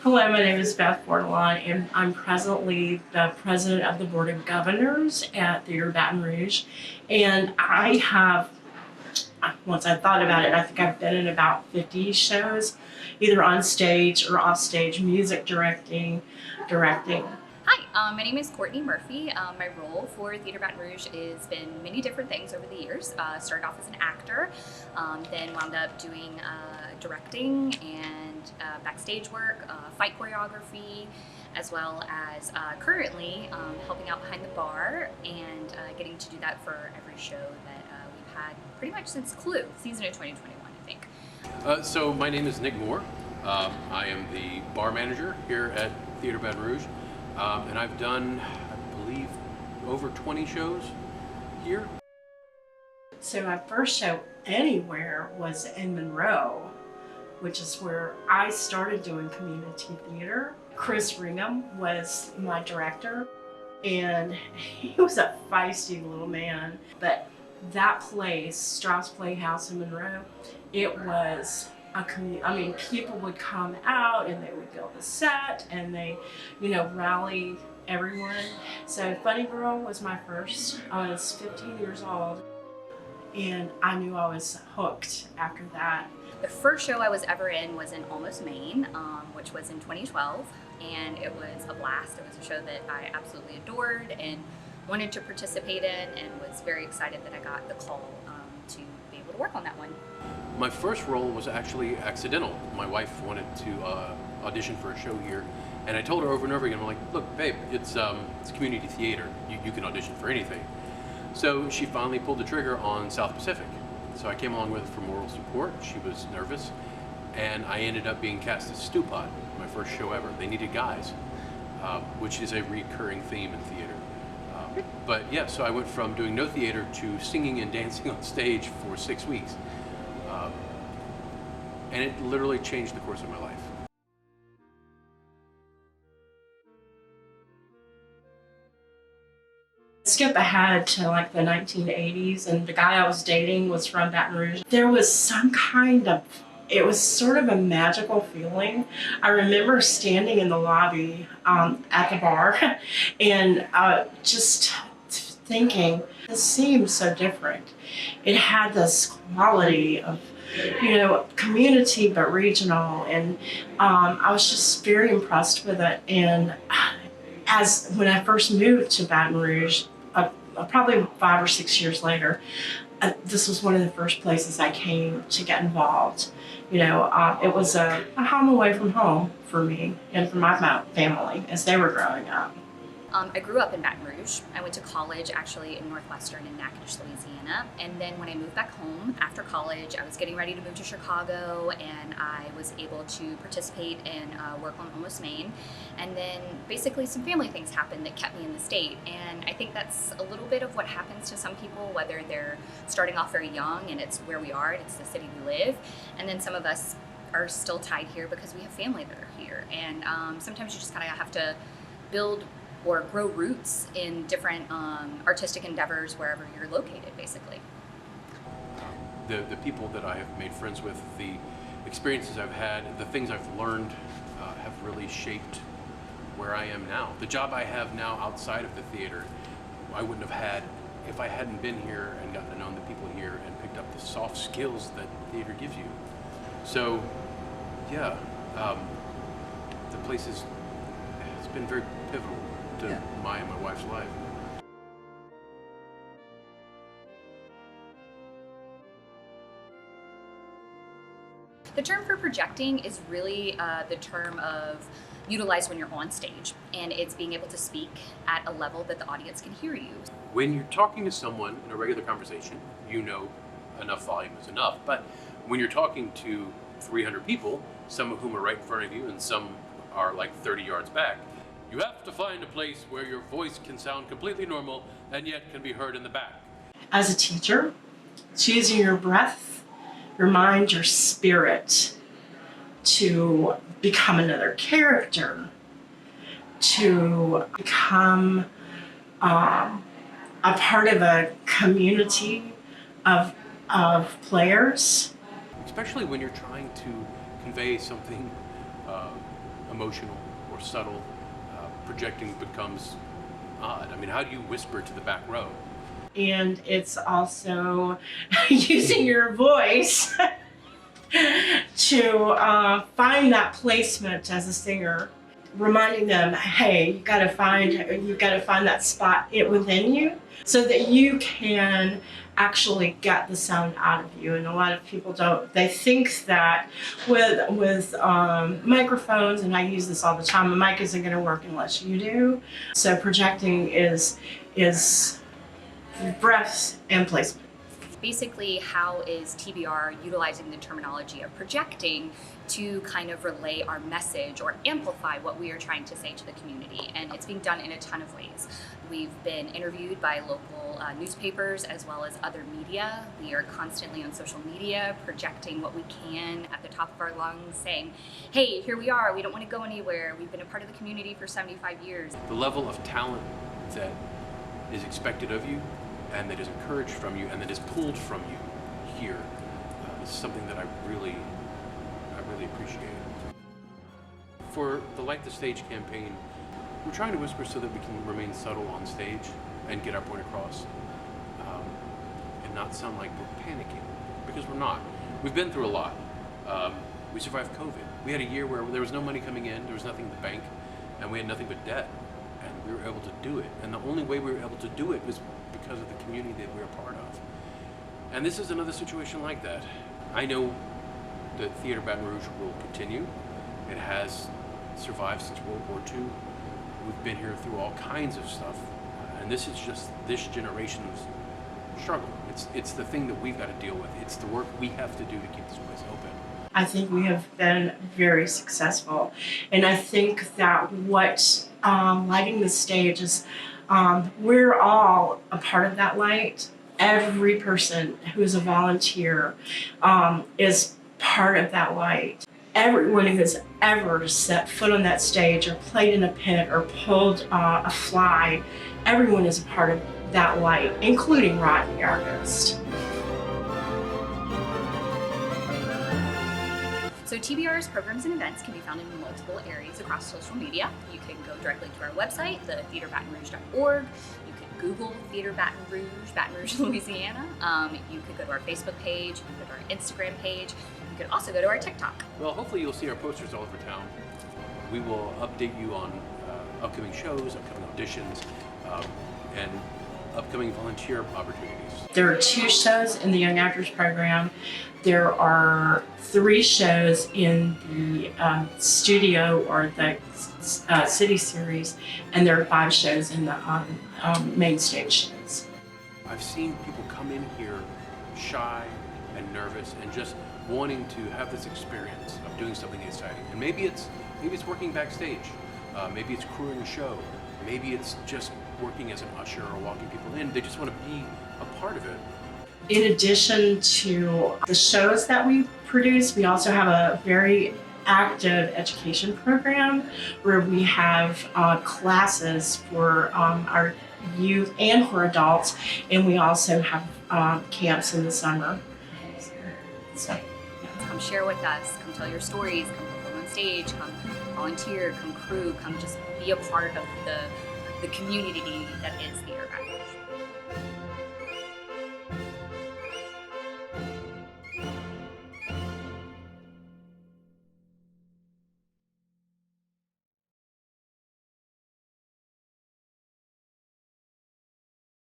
Hello, my name is Beth Bordelon, and I'm presently the president of the Board of Governors at Theatre Baton Rouge. And I have, once I thought about it, I think I've been in about 50 shows, either on stage or off stage, music directing. Hi, my name is Courtney Murphy. My role for Theatre Baton Rouge has been many different things over the years. Started off as an actor, then wound up doing directing and backstage work, fight choreography, as well as currently helping out behind the bar and getting to do that for every show that we've had pretty much since Clue, season of 2021, I think. So my name is Nick Moore. I am the bar manager here at Theatre Baton Rouge. And I've done, I believe, over 20 shows here. So my first show anywhere was in Monroe, which is where I started doing community theater. Chris Ringham was my director, and he was a feisty little man. But that place, Strauss Playhouse in Monroe, it was a community. I mean, people would come out and they would build a set and they, rally everyone. So Funny Girl was my first. I was 15 years old and I knew I was hooked after that. The first show I was ever in was in Almost Maine, which was in 2012, and it was a blast. It was a show that I absolutely adored and wanted to participate in, and was very excited that I got the call to be able to work on that one. My first role was actually accidental. My wife wanted to audition for a show here, and I told her over and over again, I'm like, look, babe, it's community theater. You can audition for anything. So she finally pulled the trigger on South Pacific. So I came along with her for moral support. She was nervous, and I ended up being cast as Stew Pot, my first show ever. They needed guys, which is a recurring theme in theater. But yeah, so I went from doing no theater to singing and dancing on stage for 6 weeks. And it literally changed the course of my life. Skip ahead to like the 1980s, and the guy I was dating was from Baton Rouge. There was some kind of, it was sort of a magical feeling. I remember standing in the lobby at the bar and just thinking, this seems so different. It had this quality of, community but regional, and I was just very impressed with it. And when I first moved to Baton Rouge, probably 5 or 6 years later, this was one of the first places I came to get involved. It was a home away from home for me and for my family as they were growing up. I grew up in Baton Rouge. I went to college actually in Northwestern in Natchitoches, Louisiana. And then when I moved back home after college, I was getting ready to move to Chicago, and I was able to participate and work on Almost Maine. And then basically some family things happened that kept me in the state. And I think that's a little bit of what happens to some people, whether they're starting off very young and it's where we are and it's the city we live. And then some of us are still tied here because we have family that are here. And sometimes you just kind of have to build or grow roots in different artistic endeavors wherever you're located, basically. The people that I have made friends with, the experiences I've had, the things I've learned have really shaped where I am now. The job I have now outside of the theater, I wouldn't have had if I hadn't been here and gotten to know the people here and picked up the soft skills that theater gives you. So, yeah, the place it's been very pivotal to my and my wife's life. The term for projecting is really the term of utilize when you're on stage, and it's being able to speak at a level that the audience can hear you. When you're talking to someone in a regular conversation, enough volume is enough, but when you're talking to 300 people, some of whom are right in front of you and some are like 30 yards back, you have to find a place where your voice can sound completely normal and yet can be heard in the back. As a teacher, choosing your breath, your mind, your spirit to become another character, to become a part of a community of players. Especially when you're trying to convey something emotional or subtle, projecting becomes odd. I mean, how do you whisper to the back row? And it's also using your voice to find that placement as a singer, reminding them, hey, you gotta find that spot within you so that you can actually get the sound out of you. And a lot of people don't. They think that with microphones, and I use this all the time, a mic isn't going to work unless you do. So projecting is breath and placement. Basically, how is TBR utilizing the terminology of projecting to kind of relay our message or amplify what we are trying to say to the community? And it's being done in a ton of ways. We've been interviewed by local newspapers as well as other media. We are constantly on social media projecting what we can at the top of our lungs, saying, hey, here we are, we don't want to go anywhere, we've been a part of the community for 75 years. The level of talent that is expected of you, and that is encouraged from you, and that is pulled from you here is something that I really appreciate. For the Light the Stage campaign, we're trying to whisper so that we can remain subtle on stage and get our point across, and not sound like we're panicking, because we're not. We've been through a lot. We survived COVID. We had a year where there was no money coming in, there was nothing in the bank, and we had nothing but debt, and we were able to do it. And the only way we were able to do it was because of the community that we're a part of. And this is another situation like that. I know that Theatre Baton Rouge will continue. It has survived since World War II. We've been here through all kinds of stuff. And this is just this generation's struggle. It's the thing that we've got to deal with. It's the work we have to do to keep this place open. I think we have been very successful. And I think that what lighting the stage is, we're all a part of that light. Every person who's a volunteer is part of that light. Everyone who has ever set foot on that stage or played in a pit or pulled a fly, everyone is a part of that light, including Rodney, the artist. So TBR's programs and events can be found in multiple areas across social media. You can go directly to our website, theatrebatonrouge.org. You can Google Theatre Baton Rouge, Louisiana. You could go to our Facebook page, you can go to our Instagram page. You could also go to our TikTok. Well, hopefully you'll see our posters all over town. We will update you on upcoming shows, upcoming auditions, and upcoming volunteer opportunities. There are 2 shows in the Young Actors Program. There are 3 shows in the studio or the city series, and there are 5 shows in the main stage shows. I've seen people come in here shy and nervous and just wanting to have this experience of doing something exciting. And maybe it's working backstage, maybe it's crewing a show, maybe it's just working as an usher or walking people in. They just want to be a part of it. In addition to the shows that we produce, we also have a very active education program where we have classes for our youth and for adults, and we also have camps in the summer. So, Come share with us, come tell your stories, come perform on stage, come volunteer, come crew, come just be a part of the community that is Theatre Baton Rouge.